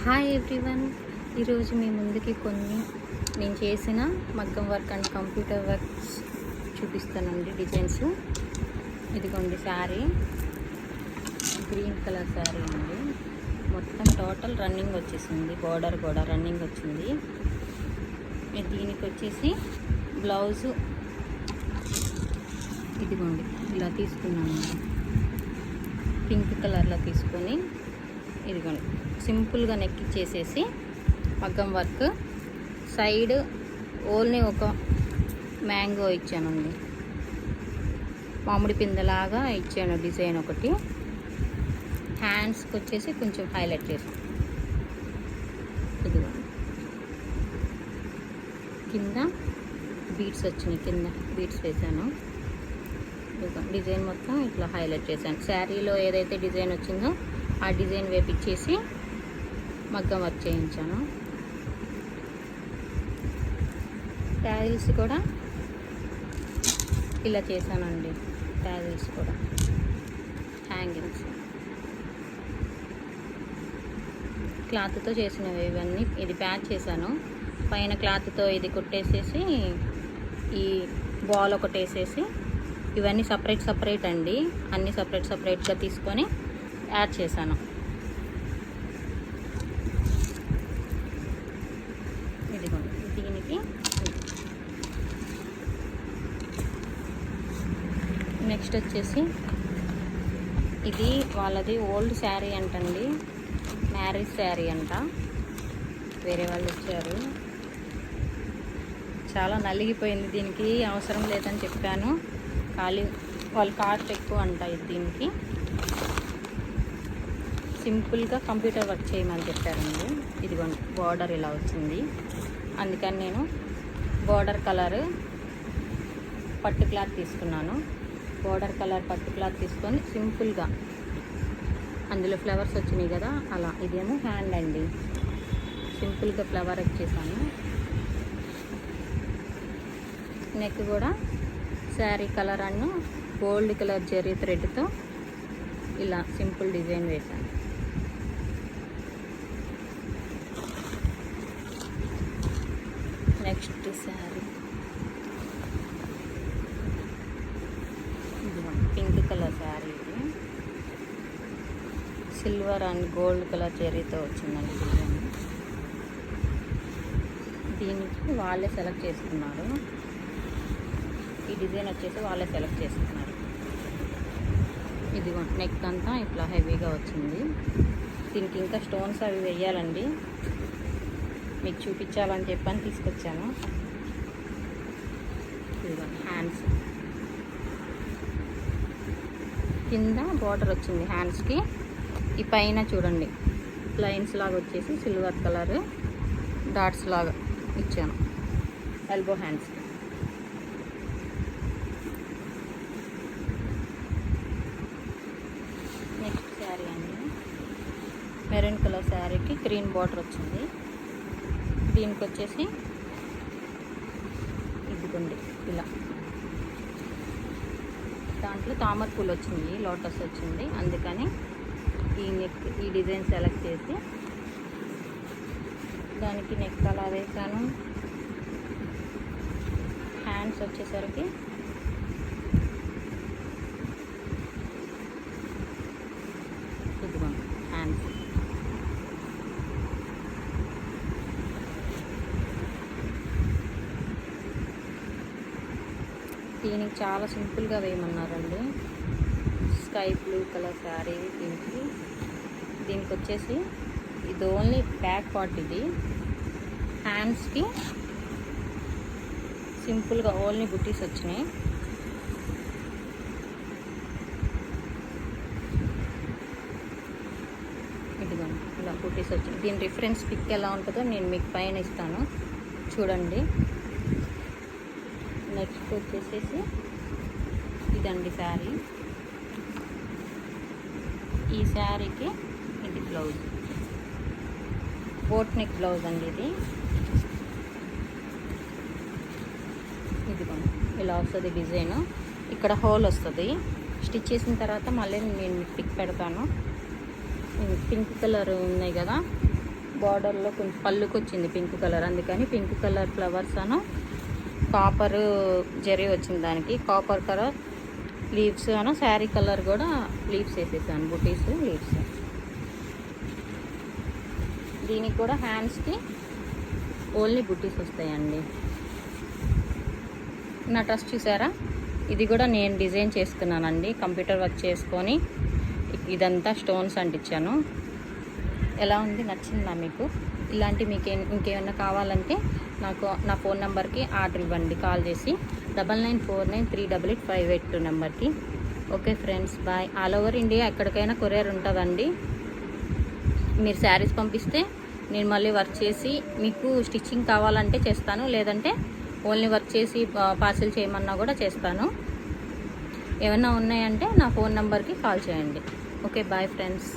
Hi everyone. ఈరోజు మీ ముందుకి కొన్ని నేను చేసిన మగ్గం వర్క్ అండ్ కంప్యూటర్ వర్క్స్ చూపిస్తానండి. డిజైన్స్ ఇదిగోండి. శారీ గ్రీన్ కలర్ శారీ అండి. మొత్తం టోటల్ రన్నింగ్ వచ్చేసింది. బోర్డర్ కూడా రన్నింగ్ వచ్చింది. దీనికి వచ్చేసి బ్లౌజు ఇదిగోండి ఇలా తీసుకున్నాను. పింక్ కలర్లో తీసుకొని ఇదిగోండి సింపుల్గా నెక్ ఇచ్చేసేసి మగ్గం వర్క్ సైడ్ ఓన్లీ ఒక మ్యాంగో ఇచ్చానండి. మామిడి పిందలాగా ఇచ్చాను డిజైన్ ఒకటి. హ్యాండ్స్కి వచ్చేసి కొంచెం హైలైట్ చేసాను. ఇదిగోండి కింద బీడ్స్ వచ్చినాయి, కింద బీడ్స్ వేసాను. డిజైన్ మొత్తం ఇట్లా హైలైట్ చేశాను. శారీలో ఏదైతే డిజైన్ వచ్చిందో ఆ డిజైన్ వేపిచ్చేసి మగ్గం వర్క్ చేయించాను. ట్యాజిల్స్ కూడా ఇలా చేశానండి. ట్యాజిల్స్ కూడా హ్యాంగింగ్స్ క్లాత్తో చేసినవి ఇవన్నీ. ఇది ప్యాచ్ చేశాను. పైన క్లాత్తో ఇది కుట్టేసేసి ఈ బాల్ ఒకటి వేసేసి ఇవన్నీ సపరేట్ అండి. అన్నీ సపరేట్గా తీసుకొని యాడ్ చేశాను. ఇదిగోండి దీనికి నెక్స్ట్ వచ్చేసి ఇది వాళ్ళది ఓల్డ్ శారీ అంటండి. మ్యారేజ్ శారీ అంట. వేరే వాళ్ళు ఇచ్చారు. చాలా నలిగిపోయింది. దీనికి అవసరం లేదని చెప్పాను. వాళ్ళ కాస్ట్ ఎక్కువ అంట. దీనికి సింపుల్గా కంప్యూటర్ వర్క్ చేయమని చెప్పారండి. ఇదిగోండి బార్డర్ ఇలా వచ్చింది. అందుకని నేను బార్డర్ కలర్ పట్టు క్లాత్ తీసుకున్నాను. బార్డర్ కలర్ పట్టు క్లాత్ తీసుకొని సింపుల్గా అందులో ఫ్లవర్స్ వచ్చినాయి కదా అలా. ఇదేమో హ్యాండ్ అండి. సింపుల్గా ఫ్లవర్ వచ్చేసాను. నెక్ కూడా శారీ కలర్ అన్న గోల్డ్ కలర్ జెర్రీ థ్రెడ్తో ఇలా సింపుల్ డిజైన్ వేశాను. Next sari pink colour sari. ఇది సిల్వర్ అండ్ గోల్డ్ కలర్ జెర్రీతో వచ్చిందండి డిజైన్. దీనికి వాళ్ళే సెలెక్ట్ చేసుకున్నారు. ఈ డిజైన్ వచ్చేసి వాళ్ళే సెలెక్ట్ చేసుకున్నారు. ఇదిగో నెక్ అంతా ఇట్లా హెవీగా వచ్చింది. దీనికి ఇంకా స్టోన్స్ అవి వేయాలండి. మీకు చూపించాలని చెప్పని తీసుకొచ్చాను. ఇదిగో హ్యాండ్స్ కింద బార్డర్ వచ్చింది హ్యాండ్స్కి. ఈ పైన చూడండి లైన్స్ లాగా వచ్చేసి సిల్వర్ కలర్ డాట్స్ లాగా ఇచ్చాను ఎల్బో హ్యాండ్స్కి. నెక్స్ట్ శారీ అండి. మెరూన్ కలర్ శారీకి గ్రీన్ బార్డర్ వచ్చింది. దీనికి వచ్చేసి ఇదిగోండి ఇలా దాంట్లో తామర పూలు వచ్చింది, లోటస్ వచ్చింది. అందుకని ఈ డిజైన్ సెలెక్ట్ చేసి దానికి నెక్ అలా వేసాను. హ్యాండ్స్ వచ్చేసరికి ఇదిగోండి హ్యాండ్స్. దీనికి చాలా సింపుల్గా వేయమన్నారండి. Sky blue colour sari. దీనికి వచ్చేసి ఇది ఓన్లీ బ్యాక్ పార్ట్. ఇది హ్యాండ్స్కి సింపుల్గా ఓన్లీ బుట్టీస్ వచ్చినాయి. ఇదిగోండి ఇలా బుట్టీస్ వచ్చినాయి. దీని రిఫరెన్స్ పిక్ ఎలా ఉంటుందో నేను మీకు పైన ఇస్తాను, చూడండి. నెక్స్ట్ వచ్చేసేసి ఇదండి శారీ. ఈ శారీకి ఇది బ్లౌజ్, బోట్ నెక్ బ్లౌజ్ అండి ఇది. ఇదిగోండి ఇలా వస్తుంది డిజైన్. ఇక్కడ హోల్ వస్తుంది. స్టిచ్ చేసిన తర్వాత మళ్ళీ నేను పిక్ పెడతాను. పింక్ కలర్ ఉన్నాయి కదా, బార్డర్లో కొంచెం పళ్ళుకి వచ్చింది పింక్ కలర్, అందుకని పింక్ కలర్ ఫ్లవర్స్ అను కాపర్ జరీ వచ్చింది దానికి. కాపర్ కలర్ లీవ్స్ అను శారీ కలర్ కూడా లీవ్స్ వేసేసాను, బుటీస్ లీవ్స్. దీనికి కూడా హ్యాండ్స్కి ఓన్లీ బుటీస్ వస్తాయండి. నా డ్రెస్ చూసారా, ఇది కూడా నేను డిజైన్ చేసుకున్నానండి. కంప్యూటర్ వర్క్ చేసుకొని ఇదంతా స్టోన్స్ అంటించాను. ఎలా ఉంది, నచ్చిందా మీకు? ఇలాంటి మీకు ఇంకేమన్నా కావాలంటే నా ఫోన్ నెంబర్కి ఆర్డర్ ఇవ్వండి కాల్ చేసి, 9949388582 నెంబర్కి. Okay friends, bye. All over India ఎక్కడికైనా కొరియర్ ఉంటుందండి. మీరు శారీస్ పంపిస్తే నేను మళ్ళీ వర్క్ చేసి మీకు స్టిచ్చింగ్ కావాలంటే చేస్తాను, లేదంటే ఓన్లీ వర్క్ చేసి పార్సిల్ చేయమన్నా కూడా చేస్తాను. ఏమన్నా ఉన్నాయంటే నా ఫోన్ నెంబర్కి కాల్ చేయండి. Okay, bye friends.